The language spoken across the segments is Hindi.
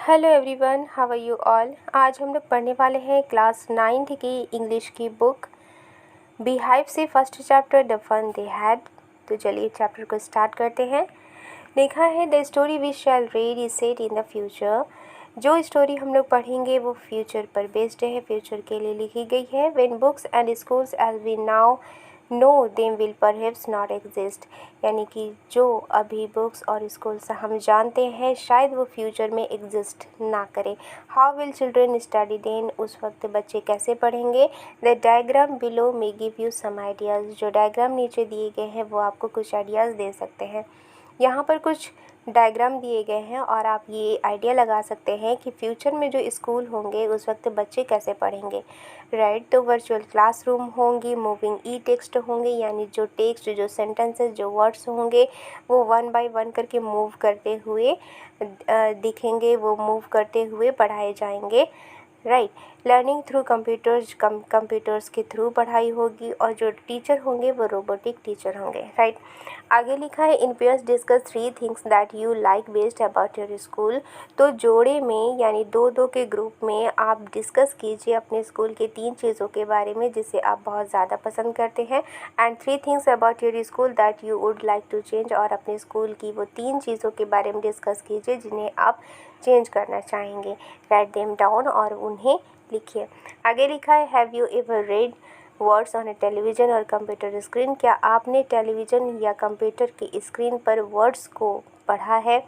Hello everyone, how are you all. आज हम लोग पढ़ने वाले हैं क्लास 9th की इंग्लिश की बुक बीहाइव से first chapter the fun they had. तो चलिए चैप्टर को स्टार्ट करते हैं। लिखा है the story we shall read is set in the future. जो स्टोरी हम लोग पढ़ेंगे वो फ्यूचर पर बेस्ड है, फ्यूचर के लिए लिखी गई है। When books and schools as we now know them will perhaps not exist, यानी कि जो अभी बुक्स और स्कूल्स हम जानते हैं शायद वो फ्यूचर में एग्जिस्ट ना करें। How will children study then, उस वक्त बच्चे कैसे पढ़ेंगे। The diagram below may give you some ideas, जो डायग्राम नीचे दिए गए हैं वो आपको कुछ आइडियाज़ दे सकते हैं। यहाँ पर कुछ डायग्राम दिए गए हैं और आप ये आइडिया लगा सकते हैं कि फ्यूचर में जो स्कूल होंगे उस वक्त बच्चे कैसे पढ़ेंगे। राइट, तो वर्चुअल क्लासरूम होंगी, मूविंग ई टेक्स्ट होंगे, यानी जो टेक्स्ट, जो सेंटेंसेस, जो वर्ड्स होंगे वो वन बाय वन करके मूव करते हुए दिखेंगे, वो मूव करते हुए पढ़ाए जाएंगे। Right, learning through computers, computers के थ्रू पढ़ाई होगी और जो टीचर होंगे वो रोबोटिक टीचर होंगे। राइट, आगे लिखा है इन pairs discuss 3 things that you like best about your school. तो जोड़े में यानी दो दो के ग्रुप में आप डिस्कस कीजिए अपने स्कूल के 3 चीज़ों के बारे में जिसे आप बहुत ज़्यादा पसंद करते हैं। And 3 things about your school that you would like to change, और अपने स्कूल की वो 3 चीज़ों के बारे में डिस्कस कीजिए जिन्हें आप चेंज करना चाहेंगे। राइट देम डाउन और उन्हें लिखिए। आगे लिखा है have you ever read words on A television और कंप्यूटर स्क्रीन, क्या आपने टेलीविज़न या कंप्यूटर की स्क्रीन पर वर्ड्स को पढ़ा है।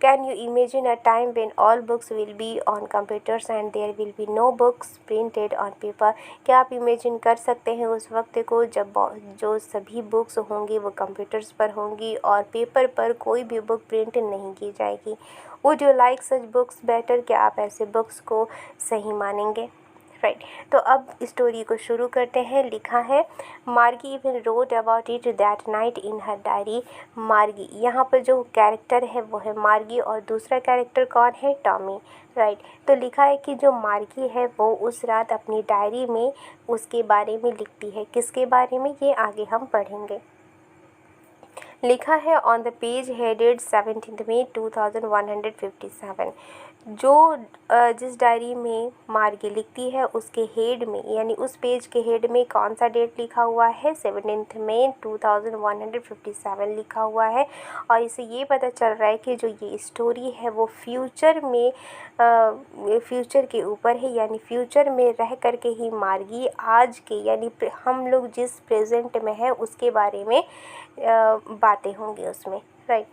Can you imagine a time when all books will be on computers and there will be no books printed on paper, क्या आप इमेजिन कर सकते हैं उस वक्त को जब जो सभी बुक्स होंगी वो कंप्यूटर्स पर होंगी और पेपर पर कोई भी बुक प्रिंट नहीं की जाएगी। Would you like such books better, क्या आप ऐसे बुक्स को सही मानेंगे। राइट, तो अब स्टोरी को शुरू करते हैं। लिखा है मार्गी even wrote about it that night in her diary. मार्गी, यहाँ पर जो कैरेक्टर है वो है मार्गी और दूसरा कैरेक्टर कौन है, टॉमी। राइट, तो लिखा है कि जो मार्गी है वो उस रात अपनी डायरी में उसके बारे में लिखती है। किसके बारे में, ये आगे हम पढ़ेंगे। लिखा है ऑन द पेज हेडेड 17 मई 2157। जो जिस डायरी में मार्गी लिखती है उसके हेड में यानी उस पेज के हेड में कौन सा डेट लिखा हुआ है, 17 मई 2157 लिखा हुआ है। और इसे ये पता चल रहा है कि जो ये स्टोरी है वो फ्यूचर में फ्यूचर के ऊपर है, यानी फ्यूचर में रह कर के ही मार्गी आज के यानी हम लोग जिस प्रेजेंट में है उसके बारे में बातें होंगी उसमें। राइट,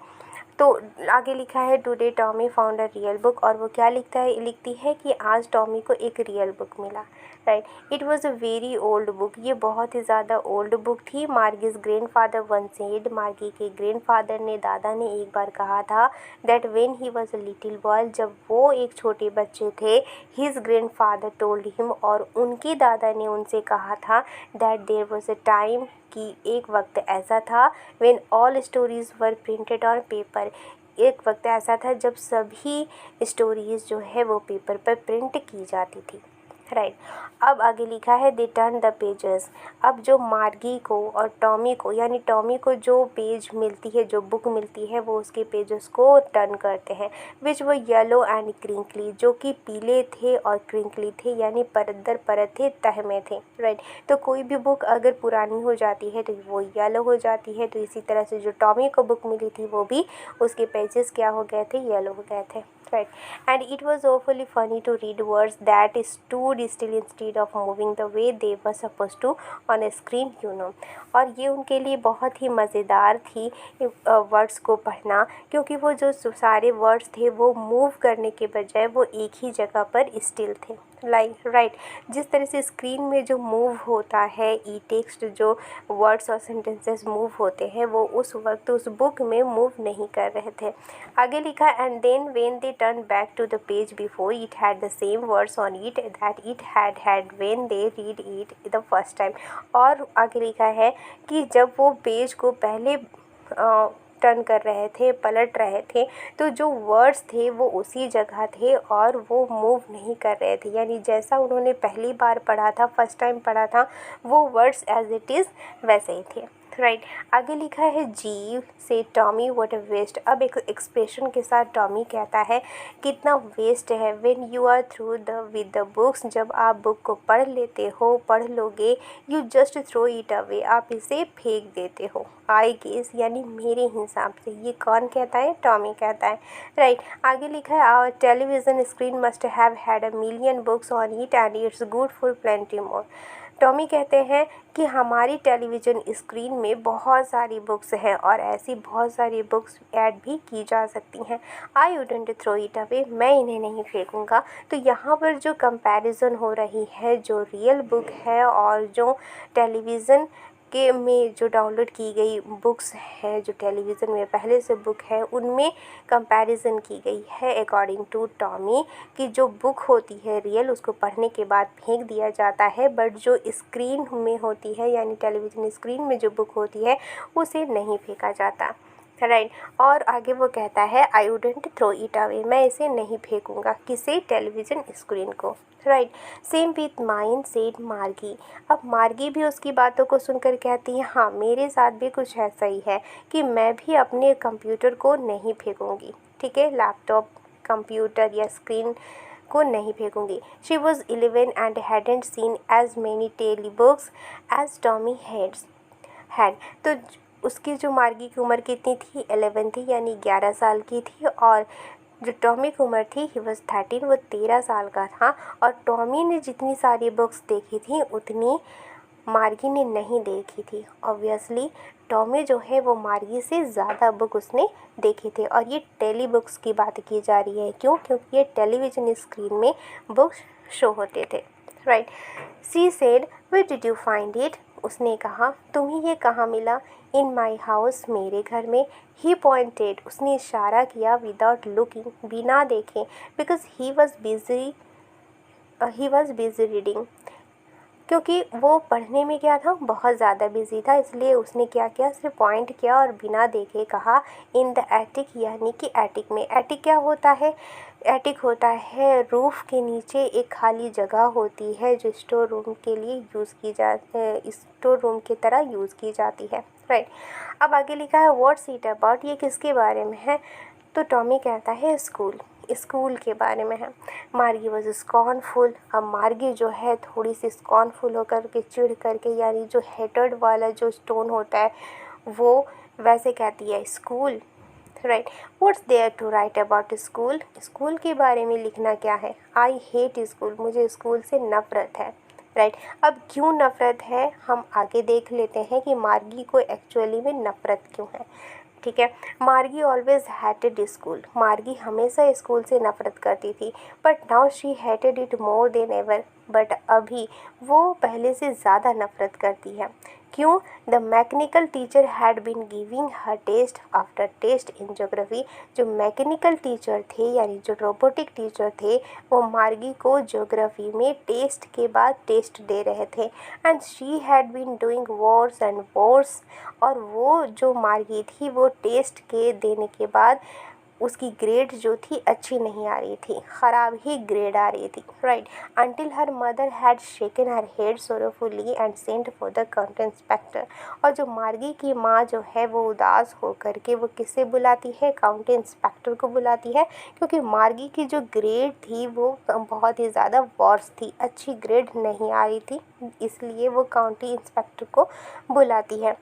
तो आगे लिखा है today Tommy found a real book, और वो क्या लिखती है कि आज टॉमी को एक रियल बुक मिला। Right, it was a very old book, ये बहुत ही ज़्यादा ओल्ड बुक थी। मार्गीज ग्रैंडफादर वन सेड, मार्गी के ग्रैंडफादर ने, दादा ने एक बार कहा था that when he was a little boy, जब वो एक छोटे बच्चे थे, हिज ग्रैंडफादर टोल्ड हिम, और उनके दादा ने उनसे कहा था that there was a time, कि एक वक्त ऐसा था when all stories were printed on paper, एक वक्त ऐसा था जब सभी स्टोरीज़ जो है वो पेपर पर प्रिंट की जाती थी। राइट, अब आगे लिखा है दे टर्न द पेजेस। अब जो मार्गी को और टॉमी को यानी टॉमी को जो पेज मिलती है, जो बुक मिलती है, वो उसके पेजेस को टर्न करते हैं। विच वो येलो एंड क्रिंकली, जो कि पीले थे और क्रिंकली थे, यानी परत दर परत थे, तह में थे। राइट, तो कोई भी बुक अगर पुरानी हो जाती है तो वो येलो हो जाती है, तो इसी तरह से जो टॉमी को बुक मिली थी वो भी उसके पेजेस क्या हो गए थे, येलो हो गए थे। Right, and it was awfully funny to read words that stood still instead of moving the way they were supposed to on a screen, you know। और ये उनके लिए बहुत ही मज़ेदार थी वर्ड्स को पढ़ना, क्योंकि वो जो सारे वर्ड्स थे वो मूव करने के बजाय वो एक ही जगह पर स्टिल थे। राइट, जिस तरह से स्क्रीन में जो मूव होता है ई टेक्स्ट, जो वर्ड्स और सेंटेंसेस मूव होते हैं, वो उस वक्त उस बुक में मूव नहीं कर रहे थे। आगे लिखा and then when they turn back to the page before it had the same words on it that it had when they read it the first time. और आगे लिखा है कि जब वो पेज को पहले टर्न कर रहे थे, पलट रहे थे, तो जो वर्ड्स थे वो उसी जगह थे और वो मूव नहीं कर रहे थे, यानी जैसा उन्होंने पहली बार पढ़ा था, फर्स्ट टाइम पढ़ा था, वो वर्ड्स एज इट इज़ वैसे ही थे। राइट। आगे लिखा है जी से टॉमी व्हाट अ वेस्ट। अब एक एक्सप्रेशन के साथ टॉमी कहता है कितना वेस्ट है। When you are through with the books, जब आप बुक को पढ़ लेते हो, पढ़ लोगे, you just throw it away, आप इसे फेंक देते हो। आई गेस यानी मेरे हिसाब से। ये कौन कहता है? टॉमी कहता है, राइट। आगे लिखा है our television screen must have had a million books on it and it's good for plenty more. Tommy कहते हैं कि हमारी टेलीविज़न स्क्रीन में बहुत सारी बुक्स हैं और ऐसी बहुत सारी बुक्स ऐड भी की जा सकती हैं। I wouldn't throw it away, मैं इन्हें नहीं फेंकूँगा। तो यहाँ पर जो कंपैरिजन हो रही है, जो रियल बुक है और जो टेलीविज़न के में जो डाउनलोड की गई बुक्स है, जो टेलीविज़न में पहले से बुक है, उनमें कंपैरिजन की गई है अकॉर्डिंग टू टॉमी कि जो बुक होती है रियल, उसको पढ़ने के बाद फेंक दिया जाता है, बट जो स्क्रीन में होती है यानी टेलीविज़न स्क्रीन में जो बुक होती है उसे नहीं फेंका जाता, राइट। और आगे वो कहता है I wouldn't throw it away, मैं इसे नहीं फेंकूँगा। किसे? टेलीविज़न स्क्रीन को, right. Same with mine said Margie. अब मार्गी भी उसकी बातों को सुनकर कहती है हाँ, मेरे साथ भी कुछ ऐसा ही है कि मैं भी अपने कंप्यूटर को नहीं फेंकूँगी, ठीक है, लैपटॉप, कंप्यूटर या स्क्रीन को नहीं फेंकूँगी। She was 11 and hadn't seen as many telebooks as Tommy had. तो उसकी जो मार्गी की उम्र कितनी थी? 11 थी, यानी 11 साल की थी। और जो टॉमी की उम्र थी ही वॉज 13, वो 13 साल का था। और टॉमी ने जितनी सारी बुक्स देखी थी उतनी मार्गी ने नहीं देखी थी। ऑब्वियसली टॉमी जो है वो मार्गी से ज़्यादा बुक उसने देखे थे। और ये टेली बुक्स की बात की जा रही है, क्यों? क्योंकि ये टेलीविज़न स्क्रीन में बुक्स शो होते थे, right. She said where did you find it. उसने कहा तुम्हें ये कहाँ मिला? इन माई हाउस, मेरे घर में। ही पॉइंटेड, उसने इशारा किया, विदाउट लुकिंग, बिना देखे, because he was busy reading, क्योंकि वो पढ़ने में क्या था, बहुत ज़्यादा बिजी था। इसलिए उसने क्या किया, सिर्फ पॉइंट किया और बिना देखे कहा इन द एटिक, यानी कि एटिक में। एटिक क्या होता है? एटिक होता है रूफ़ के नीचे एक खाली जगह होती है जो स्टोर रूम के लिए स्टोर रूम की तरह यूज़ की जाती है, राइट। अब आगे लिखा है व्हाट्स इट अबाउट, ये किसके बारे में है? तो टॉमी कहता है स्कूल के बारे में है। मार्गी वॉज स्कॉर्नफुल। अब मार्गी जो है थोड़ी सी स्कॉर्नफुल होकर के, चिढ़ करके, यानी जो हेटेड वाला जो टोन होता है वो वैसे कहती है school, right. What's there to write about school, school के बारे में लिखना क्या है? आई हेट स्कूल, मुझे स्कूल से नफ़रत है, राइट। अब क्यों नफ़रत है हम आगे देख लेते हैं कि मार्गी को एक्चुअली में नफ़रत क्यों है, ठीक है। मार्गी ऑलवेज हैटेड स्कूल, मार्गी हमेशा स्कूल से नफ़रत करती थी। But now she hated it more than ever, but अभी वो पहले से ज़्यादा नफ़रत करती है। क्यों? The mechanical teacher had been giving her test after test in geography. जो मैकेनिकल टीचर थे यानी जो रोबोटिक टीचर थे, वो मार्गी को ज्योग्राफी में टेस्ट के बाद टेस्ट दे रहे थे। And she had been doing worse and worse, और वो जो मार्गी थी वो टेस्ट के देने के बाद उसकी ग्रेड जो थी अच्छी नहीं आ रही थी, ख़राब ही ग्रेड आ रही थी, right. Until her mother had shaken her head sorrowfully and sent for the county inspector. और जो मार्गी की माँ जो है वो उदास होकर के वो किसे बुलाती है? काउंटी इंस्पेक्टर को बुलाती है, क्योंकि मार्गी की जो ग्रेड थी वो बहुत ही ज़्यादा वर्स थी, अच्छी ग्रेड नहीं आ रही थी, इसलिए वो काउंटी इंस्पेक्टर को बुलाती है,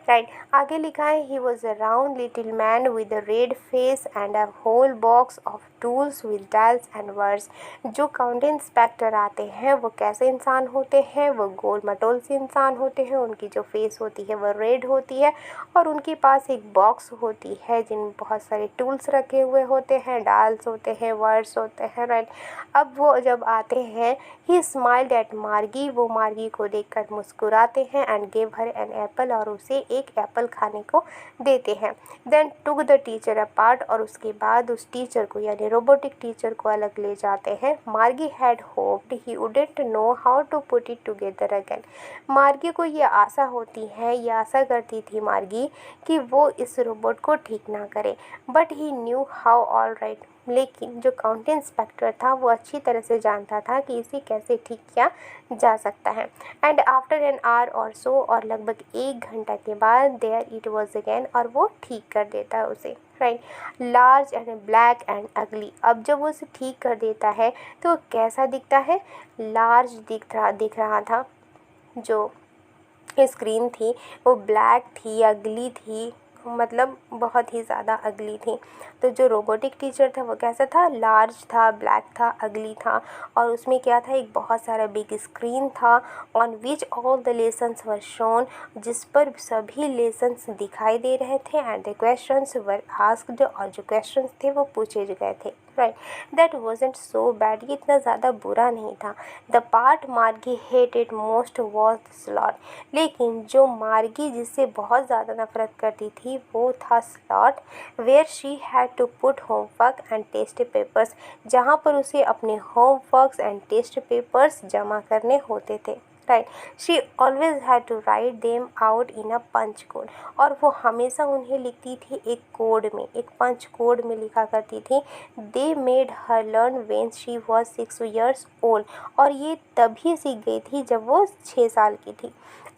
राइट। आगे लिखा है he was a round little man with a red face and a whole box of tools with dials and words. जो काउंटी इंस्पेक्टर आते हैं वो कैसे इंसान होते हैं? वो गोल मटोल से इंसान होते हैं, उनकी जो फेस होती है वो रेड होती है और उनके पास एक बॉक्स होती है जिनमें बहुत सारे टूल्स रखे हुए होते हैं, डायल्स होते हैं, वर्ड्स होते हैं, राइट। अब वो जब आते हैं ही स्माइल्ड एट मार्गी, वो मार्गी को देखकर मुस्कुराते हैं and gave her an apple, और उसे एक एप्पल खाने को देते हैं। Then took the teacher apart, और उसके बाद उस टीचर को यानी रोबोटिक टीचर को अलग ले जाते हैं। Margie had hoped he wouldn't know how to put it together again. Margie को ये आशा होती है, ये आशा करती थी मार्गी कि वो इस रोबोट को ठीक ना करे, but he knew how, all right. लेकिन जो काउंटी इंस्पेक्टर था वो अच्छी तरह से जानता था कि इसे कैसे ठीक किया जा सकता है। एंड आफ्टर एन आवर और सो, और लगभग 1 घंटा के बाद, देयर इट वॉज अगेन, और वो ठीक कर देता है उसे, right. Large and black and अगली। अब जब वो उसे ठीक कर देता है तो वो कैसा दिखता है? लार्ज दिख रहा था। जो स्क्रीन थी वो ब्लैक थी, अगली थी, मतलब बहुत ही ज़्यादा अगली थी। तो जो रोबोटिक टीचर था वो कैसा था? लार्ज था, ब्लैक था, अगली था, और उसमें क्या था? एक बहुत सारा बिग स्क्रीन था, on which all the lessons were shown, जिस पर सभी लेसन्स दिखाई दे रहे थे, and the questions were asked, और जो क्वेश्चंस थे वो पूछे गए थे, right. That wasn't so bad, ये इतना ज़्यादा बुरा नहीं था। द पार्ट मार्गी हेटेड मोस्ट वॉज स्लॉट, लेकिन जो मार्गी जिससे बहुत ज़्यादा नफरत करती थी वो था slot, where she had to put homework and test papers, जहाँ पर उसे अपने होमवर्क्स एंड टेस्ट पेपर्स जमा करने होते थे, right. She always had to write them out in a punch code, और वो हमेशा उन्हें लिखती थी एक कोड में, एक पंच कोड में लिखा करती थी। They made her learn when she was 6 years old, और ये तभी सीख गई थी जब वो 6 साल की थी।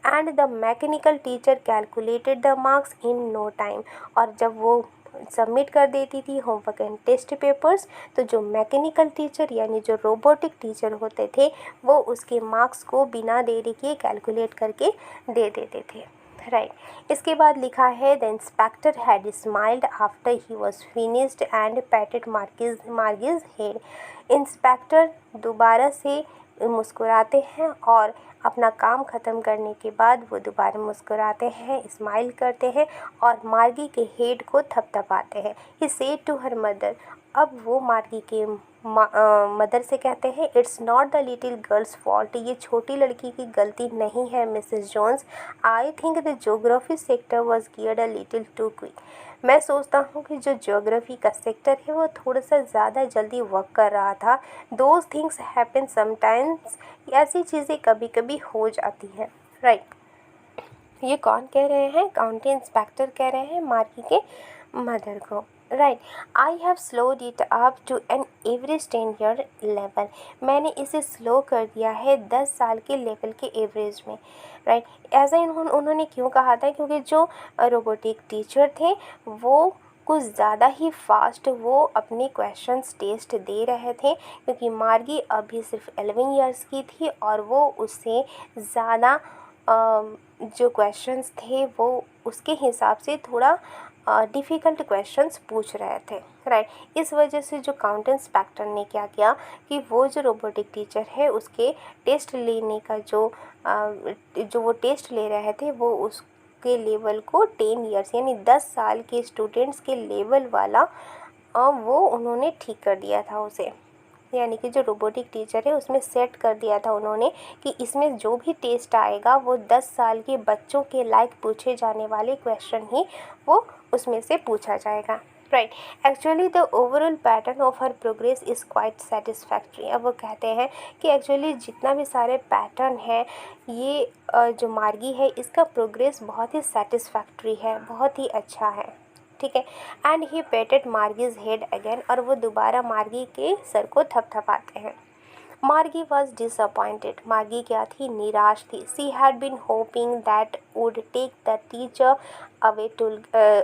And the mechanical teacher calculated the marks in no time, और जब वो सबमिट कर देती थी होमवर्क एंड टेस्ट पेपर्स, तो जो मैकेनिकल टीचर यानी जो रोबोटिक टीचर होते थे वो उसके मार्क्स को बिना देरी के कैलकुलेट करके दे देते थे, राइट। इसके बाद लिखा है, the inspector had smiled after he was finished and patted Margie's head. Inspector दोबारा से मुस्कुराते हैं और अपना काम ख़त्म करने के बाद वो दोबारा मुस्कुराते हैं, स्माइल करते हैं और मार्गी के हेड को थपथपाते हैं। He said to her mother, अब वो मार्गी के मदर से कहते हैं, it's not the little girl's fault, ये छोटी लड़की की गलती नहीं है Mrs Jones. I think the geography sector was geared a little too quick. मैं सोचता हूँ कि जो ज्योग्राफी का सेक्टर है वो थोड़ा सा ज़्यादा जल्दी वर्क कर रहा था। दोज थिंग्स हैपन समटाइम्स, ऐसी चीज़ें कभी कभी हो जाती हैं, राइट। ये कौन कह रहे हैं? काउंटी इंस्पेक्टर कह रहे हैं मार्गी के मदर को, right. I have slowed it up to an average 10-year level, मैंने इसे स्लो कर दिया है 10 साल के लेवल के एवरेज में, राइट। ऐसा उन्होंने क्यों कहा था? क्योंकि जो रोबोटिक टीचर थे वो कुछ ज़्यादा ही फास्ट वो अपने क्वेश्चंस टेस्ट दे रहे थे, क्योंकि मार्गी अभी सिर्फ 11 years की थी और वो उससे ज़्यादा जो क्वेश्चंस थे वो उसके हिसाब से थोड़ा डिफ़िकल्ट क्वेश्चंस पूछ रहे थे, राइट। इस वजह से जो काउंटी इंस्पेक्टर ने क्या किया कि वो जो रोबोटिक टीचर है उसके टेस्ट लेने का जो वो टेस्ट ले रहे थे वो उसके लेवल को 10 years यानी 10 साल के स्टूडेंट्स के लेवल वाला वो उन्होंने ठीक कर दिया था उसे, यानी कि जो रोबोटिक टीचर है उसमें सेट कर दिया था उन्होंने कि इसमें जो भी टेस्ट आएगा वो 10 साल के बच्चों के लायक पूछे जाने वाले क्वेश्चन ही वो उसमें से पूछा जाएगा, right. Actually the overall pattern of her progress is quite satisfactory. अब वो कहते हैं कि एक्चुअली जितना भी सारे पैटर्न है ये जो मार्गी है इसका प्रोग्रेस बहुत ही सेटिस्फैक्ट्री है, बहुत ही अच्छा है, ठीक है। एंड ही पेटेड मार्गीज हेड अगेन, और वो दोबारा मार्गी के सर को थपथपाते हैं। मार्गी वॉज डिसअपॉइंटेड, मार्गी क्या थी? निराश थी। She had been hoping that would take the teacher away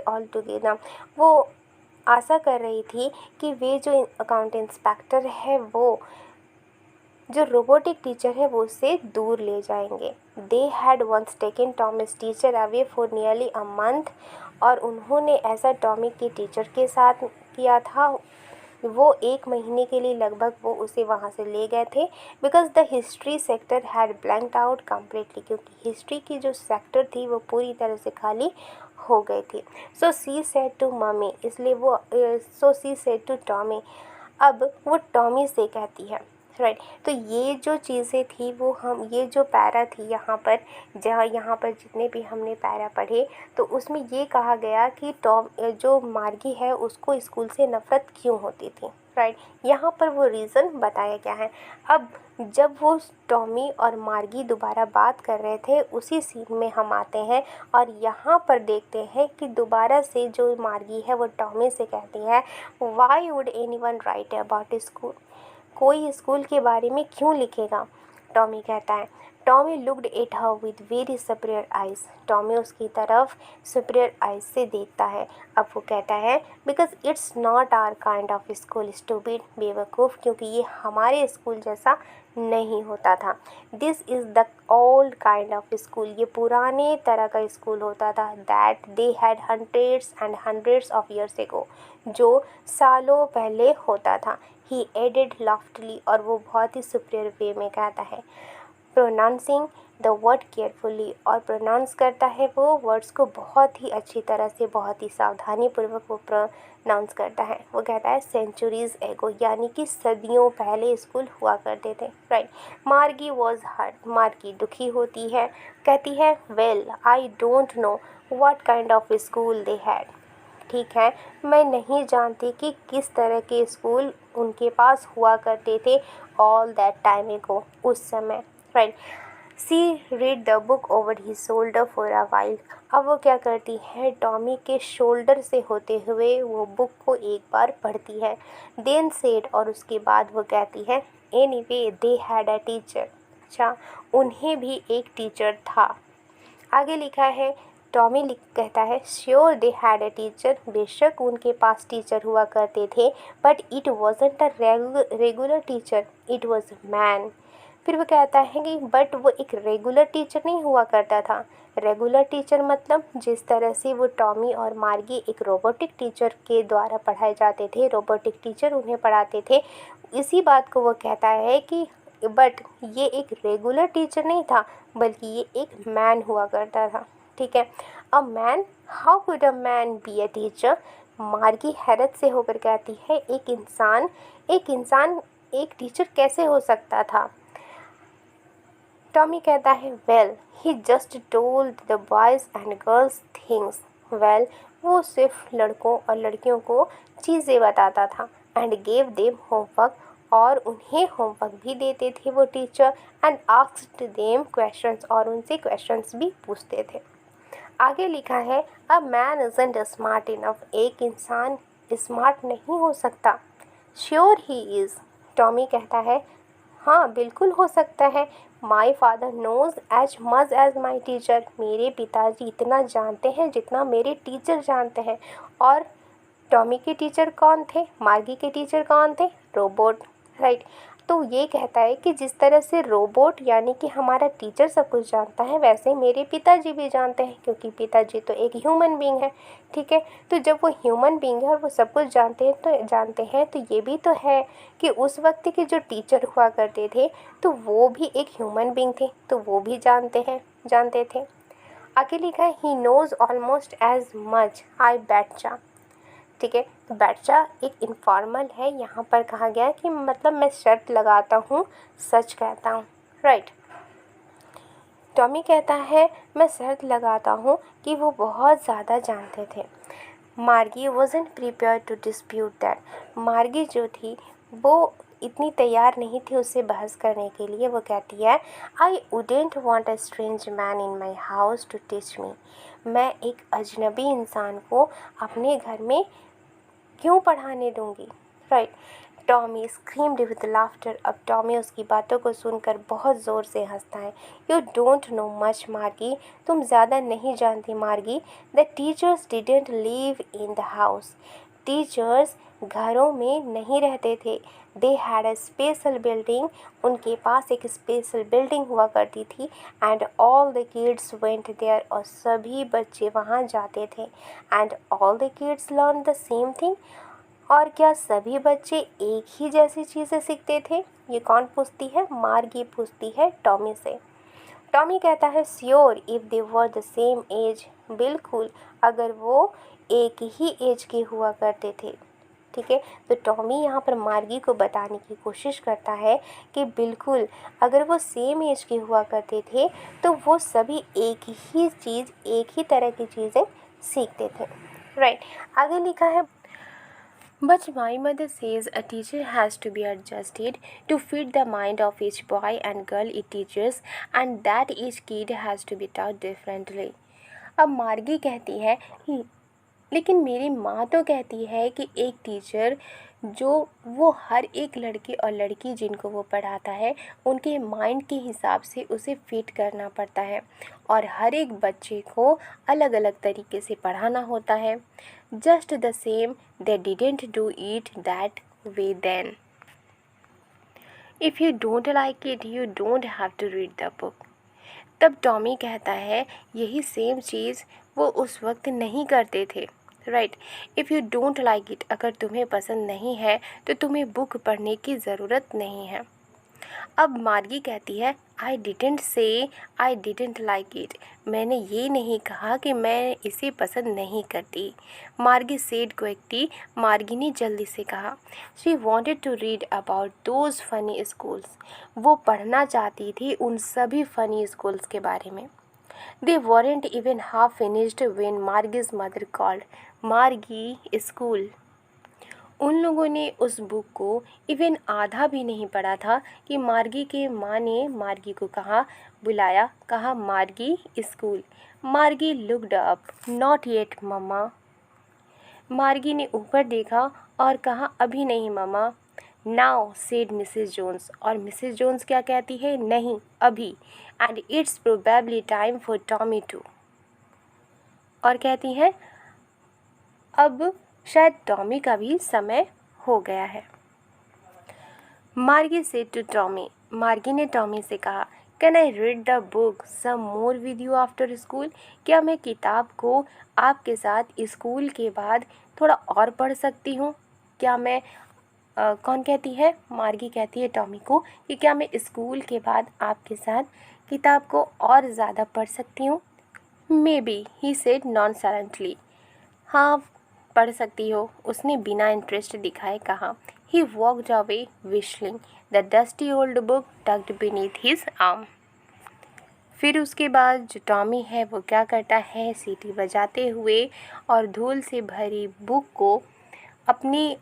altogether, वो आशा कर रही थी कि वे जो अकाउंट इंस्पेक्टर है वो जो रोबोटिक टीचर है वो उससे दूर ले जाएंगे। They had once taken Tommy's teacher away for nearly a month, और उन्होंने ऐसा टॉमी के टीचर के साथ किया था, वो 1 महीने के लिए लगभग वो उसे वहाँ से ले गए थे। Because the history sector had blanked out completely, क्योंकि हिस्ट्री की जो सेक्टर थी वो पूरी तरह से खाली हो गई थी। सो सी सेड टू मम्मी, इसलिए वो सो सी सेड टू टॉमी, अब वो टॉमी से कहती है, राइट। तो ये जो चीज़ें थी वो हम ये जो पैरा थी यहाँ पर यहाँ पर जितने भी हमने पैरा पढ़े तो उसमें ये कहा गया कि टॉम जो मार्गी है उसको स्कूल से नफ़रत क्यों होती थी, राइट, यहाँ पर वो रीज़न बताया गया है। अब जब वो टॉमी और मार्गी दोबारा बात कर रहे थे उसी सीन में हम आते हैं और यहाँ पर देखते हैं कि दोबारा से जो मार्गी है वो टॉमी से कहती है, why would anyone right about school, कोई स्कूल के बारे में क्यों लिखेगा। टॉमी कहता है, Tommy looked at her with very superior eyes, Tommy उसकी तरफ सुपीरियर आइज से देखता है। अब वो कहता है, because it's not our kind of school stupid, बेवकूफ़, क्योंकि ये हमारे स्कूल जैसा नहीं होता था। This is the old kind of school, ये पुराने तरह का स्कूल होता था। That they had hundreds and hundreds of years ago, जो सालों पहले होता था। ही एडेड लॉफ्टली, और वो बहुत ही सुपीरियर वे में कहता है, प्रोनाउंसिंग द वर्ड केयरफुली, और प्रोनाउंस करता है वो वर्ड्स को बहुत ही अच्छी तरह से, बहुत ही सावधानी पूर्वक वो प्रोनाउंस करता है। वो कहता है सेंचुरीज एगो, यानी कि सदियों पहले स्कूल हुआ करते थे। राइट, मार्गी वॉज हर्ट, मार्गी दुखी होती है, कहती है, well I don't know what kind of school they had, ठीक है, मैं नहीं जानती कि किस तरह के स्कूल उनके पास हुआ करते थे ऑल दैट टाइम एगो, उस समय। Right, she read the book over he shoulder for a while, अब वो क्या करती है, टॉमी के शोल्डर से होते हुए वो बुक को एक बार पढ़ती है। देन सेड, और उसके बाद वो कहती है, anyway they had a teacher, अच्छा उन्हें भी एक टीचर था। आगे लिखा है, टॉमी कहता है, sure they had a teacher, बेशक उनके पास टीचर हुआ करते थे, but it wasn't a regular teacher, it was man. फिर वो कहता है कि बट वो एक रेगुलर टीचर नहीं हुआ करता था। रेगुलर टीचर मतलब जिस तरह से वो टॉमी और मार्गी एक रोबोटिक टीचर के द्वारा पढ़ाए जाते थे, रोबोटिक टीचर उन्हें पढ़ाते थे, इसी बात को वो कहता है कि बट ये एक रेगुलर टीचर नहीं था, बल्कि ये एक मैन हुआ करता था। ठीक है, a man, how could a man be a teacher, मार्गी हैरत से होकर कहती है, एक इंसान एक टीचर कैसे हो सकता था। टॉमी कहता है, well he just told the boys and girls things, well वो सिर्फ लड़कों और लड़कियों को चीज़ें बताता था, एंड गेव देम होमवर्क, और उन्हें होमवर्क भी देते थे वो teacher, and asked them questions, और उनसे क्वेश्चंस भी पूछते थे। आगे लिखा है, a man isn't smart enough, एक इंसान स्मार्ट नहीं हो सकता। श्योर ही इज़, टॉमी कहता है, हाँ बिल्कुल हो सकता है। My father knows as much as my teacher, मेरे पिताजी इतना जानते हैं जितना मेरे टीचर जानते हैं। और टॉमी के टीचर कौन थे, मार्गी के टीचर कौन थे, रोबोट। राइट, तो ये कहता है कि जिस तरह से रोबोट यानी कि हमारा टीचर सब कुछ जानता है, वैसे मेरे पिताजी भी जानते हैं, क्योंकि पिताजी तो एक ह्यूमन बीइंग है। ठीक है, तो जब वो ह्यूमन बीइंग है और वो सब कुछ जानते हैं तो ये भी तो है कि उस वक्त के जो टीचर हुआ करते थे तो वो भी एक ह्यूमन बीइंग थे, तो वो भी जानते थे। आगे लिखा है, he knows almost as much I betcha. ठीक है, तो बैटचा एक इनफॉर्मल है, यहाँ पर कहा गया है कि मतलब मैं शर्त लगाता हूँ, सच कहता हूँ। राइट, टॉमी कहता है, मैं शर्त लगाता हूँ कि वो बहुत ज़्यादा जानते थे। Margie wasn't prepared to dispute that, Margie जो थी वो इतनी तैयार नहीं थी उससे बहस करने के लिए। वो कहती है, I wouldn't want a stranger man in my house to teach me, मैं एक अजनबी इंसान को अपने घर में क्यों पढ़ाने दूंगी। Right, Tommy screamed with laughter, अब टॉमी उसकी बातों को सुनकर बहुत ज़ोर से हंसता है। यू डोंट नो मच मार्गी, तुम ज़्यादा नहीं जानती Margie. The teachers didn't live in the house, teachers घरों में नहीं रहते थे। They had a special building, उनके पास एक स्पेशल बिल्डिंग हुआ करती थी। And all the kids went there, और सभी बच्चे वहाँ जाते थे। And all the kids learn the same thing, और क्या सभी बच्चे एक ही जैसी चीज़ें सीखते थे। ये कौन पूछती है, मार्गी पूछती है टॉमी से। टॉमी कहता है, sure if they were the same age, बिल्कुल अगर वो एक ही एज के हुआ करते थे। ठीक है, तो टॉमी यहाँ पर मार्गी को बताने की कोशिश करता है कि बिल्कुल अगर वो सेम एज के हुआ करते थे तो वो सभी एक ही चीज़, एक ही तरह की चीज़ें सीखते थे। राइट, आगे लिखा है, But my mother says a teacher has to be adjusted to fit the mind of each boy and girl it teaches and that each kid has to be taught differently. अब मार्गी कहती है लेकिन मेरी माँ तो कहती है कि एक टीचर जो वो हर एक लड़के और लड़की जिनको वो पढ़ाता है उनके माइंड के हिसाब से उसे फिट करना पड़ता है और हर एक बच्चे को अलग अलग तरीके से पढ़ाना होता है. Just the same they didn't do it that way then. If you don't like it you don't have to read the book. तब टॉमी कहता है यही सेम चीज़ वो उस वक्त नहीं करते थे. Right. If you don't like it, अगर तुम्हें पसंद नहीं है तो तुम्हें बुक पढ़ने की ज़रूरत नहीं है. अब मार्गी कहती है I didn't say I didn't like it. मैंने ये नहीं कहा कि मैं इसे पसंद नहीं करती. मार्गी सेड क्विकली. मार्गी ने जल्दी से कहा. She wanted to read about those funny schools. वो पढ़ना चाहती थी उन सभी फ़नी स्कूल्स के बारे में. They weren't even half finished when Margie's mother called. मार्गी स्कूल. उन लोगों ने उस बुक को इवन आधा भी नहीं पढ़ा था कि मार्गी के माँ ने मार्गी को बुलाया, कहा Margie school. Margie looked up. Not yet mamma. Margie ने ऊपर देखा और कहा अभी नहीं mamma. Now said Mrs Jones. और मिसेस जोन्स क्या कहती है? नहीं अभी. And it's probably time for Tommy too. और कहती है अब शायद टॉमी का भी समय हो गया है. मार्गी सेड टू टॉमी. मार्गी ने टॉमी से कहा can I read the book some more with you after school. क्या मैं किताब को आपके साथ स्कूल के बाद थोड़ा और पढ़ सकती हूँ? क्या मैं कौन कहती है? मार्गी कहती है टॉमी को कि क्या मैं स्कूल के बाद आपके साथ किताब को और ज़्यादा पढ़ सकती हूँ? Maybe he said nonchalantly. हाँ पढ़ सकती हो, उसने बिना इंटरेस्ट दिखाए कहा. He walked away whistling the dusty old book tucked beneath his arm. फिर उसके बाद जो टॉमी है वो क्या करता है? सीटी बजाते हुए और धूल से भरी बुक को अपनी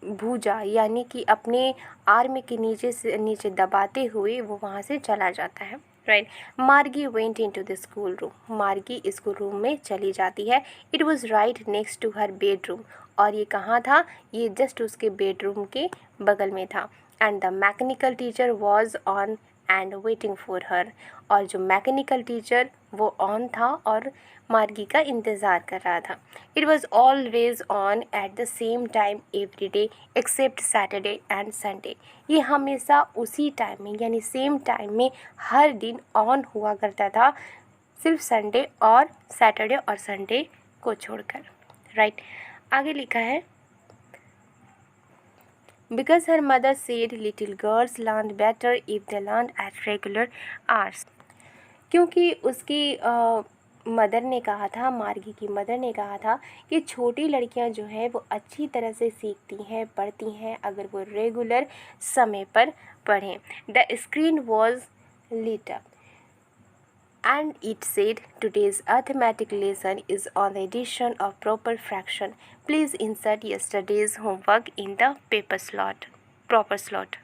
भुजा यानी कि अपने आर्म के नीचे दबाते हुए वो वहाँ से चला जाता है. Right. Margie went into the school room. Margie school room में चली जाती है. It was right next to her bedroom. और ये कहाँ था? ये जस्ट उसके बेडरूम के बगल में था. And the mechanical teacher was on and waiting for her. और जो मैकेनिकल टीचर वो ऑन था और मार्गी का इंतज़ार कर रहा था. It was always on at the same time every day except Saturday and Sunday. ये हमेशा उसी टाइम में यानी सेम टाइम में हर दिन ऑन हुआ करता था, सिर्फ संडे और सैटरडे और संडे को छोड़कर. राइट. आगे लिखा है because her mother said little girls learn better if they learn at regular hours. क्योंकि उसकी मदर ने कहा था, मार्गी की मदर ने कहा था कि छोटी लड़कियां जो है वो अच्छी तरह से सीखती हैं, पढ़ती हैं अगर वो रेगुलर समय पर पढ़ें. The screen was lit up and it said today's arithmetic lesson is on the addition of proper fraction. Please insert yesterday's homework in the proper slot.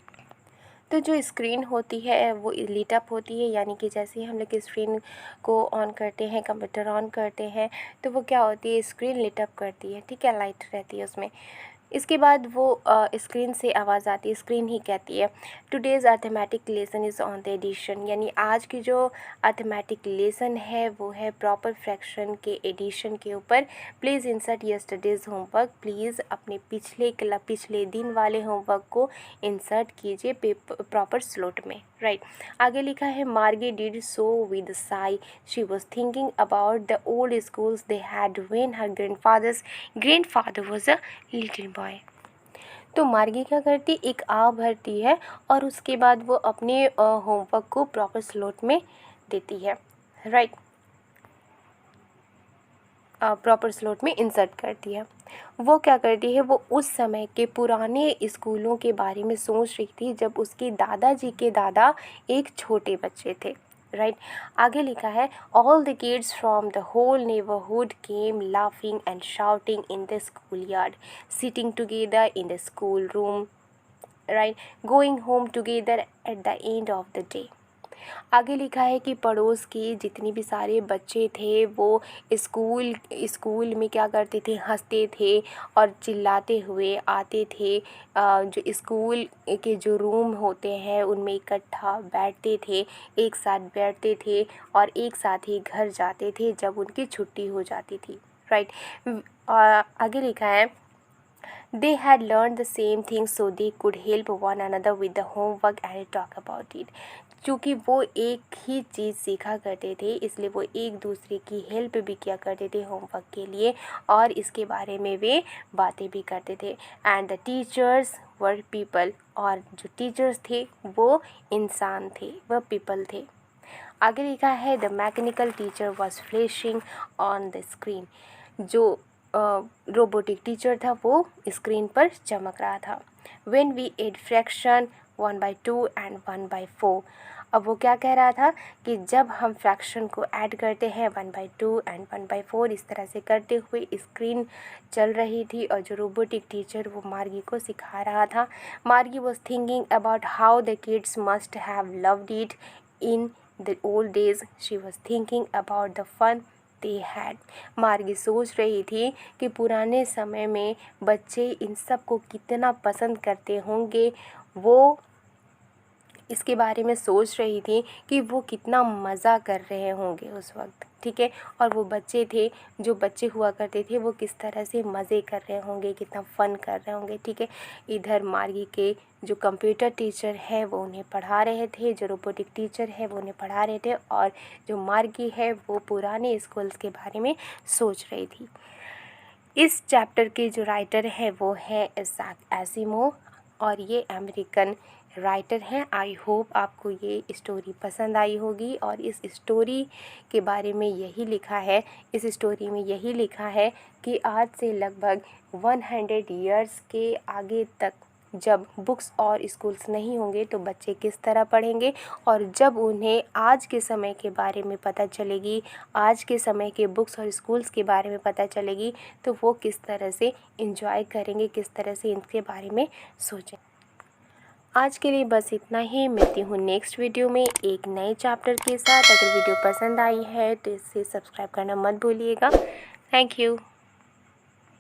तो जो स्क्रीन होती है वो लीट अप होती है यानी कि जैसे ही हम लोग स्क्रीन को ऑन करते हैं, कंप्यूटर ऑन करते हैं तो वो क्या होती है? स्क्रीन लीट अप करती है. ठीक है, लाइट रहती है उसमें. इसके बाद वो स्क्रीन से आवाज़ आती है. स्क्रीन ही कहती है today's arithmetic lesson is on the addition. यानी आज की जो अर्थमेटिक लेसन है वो है प्रॉपर फ्रैक्शन के एडिशन के ऊपर. Please insert yesterday's homework. Please अपने पिछले दिन वाले होमवर्क को इंसर्ट कीजिए प्रॉपर स्लॉट में. राइट. आगे लिखा है मार्गी did so with Sai. She was thinking about the old schools they had when her grandfather was a little boy. तो मार्गी क्या करती? एक आ भरती है और उसके बाद वो अपने होमवर्क को प्रॉपर स्लॉट में देती है. राइट. प्रॉपर स्लॉट में इंसर्ट करती है. वो क्या करती है? वो उस समय के पुराने स्कूलों के बारे में सोच रही थी जब उसके दादाजी के दादा एक छोटे बच्चे थे. राइट। आगे लिखा है all the kids from the whole neighbourhood came laughing and shouting in the school yard, sitting together in the school room, right, going home together at the end of the day. आगे लिखा है कि पड़ोस के जितने भी सारे बच्चे थे वो स्कूल में क्या करते थे, हंसते थे और चिल्लाते हुए आते थे। जो स्कूल के जो रूम होते हैं उनमें इकट्ठा बैठते थे, एक साथ बैठते थे और एक साथ ही घर जाते थे जब उनकी छुट्टी हो जाती थी, राइट। आगे लिखा है they had learned the same thing so they could help one another with the homework and talk about it। क्योंकि वो एक ही चीज़ सीखा करते थे इसलिए वो एक दूसरे की हेल्प भी किया करते थे होमवर्क के लिए और इसके बारे में वे बातें भी करते थे। And the teachers were people, और जो टीचर्स थे वो इंसान थे, वह पीपल थे। आगे लिखा है the mechanical teacher was flashing on the screen. जो रोबोटिक टीचर था वो स्क्रीन पर चमक रहा था। When we add fraction 1/2 and 1/4। अब वो क्या कह रहा था कि जब हम फ्रैक्शन को ऐड करते हैं 1/2 एंड 1/4 इस तरह से करते हुए स्क्रीन चल रही थी और जो रोबोटिक टीचर वो मार्गी को सिखा रहा था। Margie was thinking about how the kids must have loved it in the old days. She was thinking about the fun they had. Margie सोच रही थी कि पुराने समय में बच्चे इन सब को कितना पसंद करते होंगे। वो इसके बारे में सोच रही थी कि वो कितना मज़ा कर रहे होंगे उस वक्त, ठीक है। और वो बच्चे थे, जो बच्चे हुआ करते थे वो किस तरह से मज़े कर रहे होंगे, कितना फ़न कर रहे होंगे, ठीक है। इधर मार्गी के जो कंप्यूटर टीचर है वो उन्हें पढ़ा रहे थे, जो रोबोटिक टीचर है वो उन्हें पढ़ा रहे थे और जो मार्गी है वो पुराने स्कूल्स के बारे में सोच रही थी। इस चैप्टर के जो राइटर है वो है इज़ैक एसिमोव और ये अमेरिकन राइटर हैं। आई होप आपको ये स्टोरी पसंद आई होगी और इस स्टोरी के बारे में यही लिखा है, इस स्टोरी में यही लिखा है कि आज से लगभग 100 ईयर्स के आगे तक जब बुक्स और स्कूल्स नहीं होंगे तो बच्चे किस तरह पढ़ेंगे और जब उन्हें आज के समय के बारे में पता चलेगी, आज के समय के बुक्स और स्कूल्स के बारे में पता चलेगी तो वो किस तरह से एंजॉय करेंगे, किस तरह से इनके बारे में सोचें। आज के लिए बस इतना ही। मिलती हूँ नेक्स्ट वीडियो में एक नए चैप्टर के साथ। अगर वीडियो पसंद आई है तो इसे सब्सक्राइब करना मत भूलिएगा। Thank you.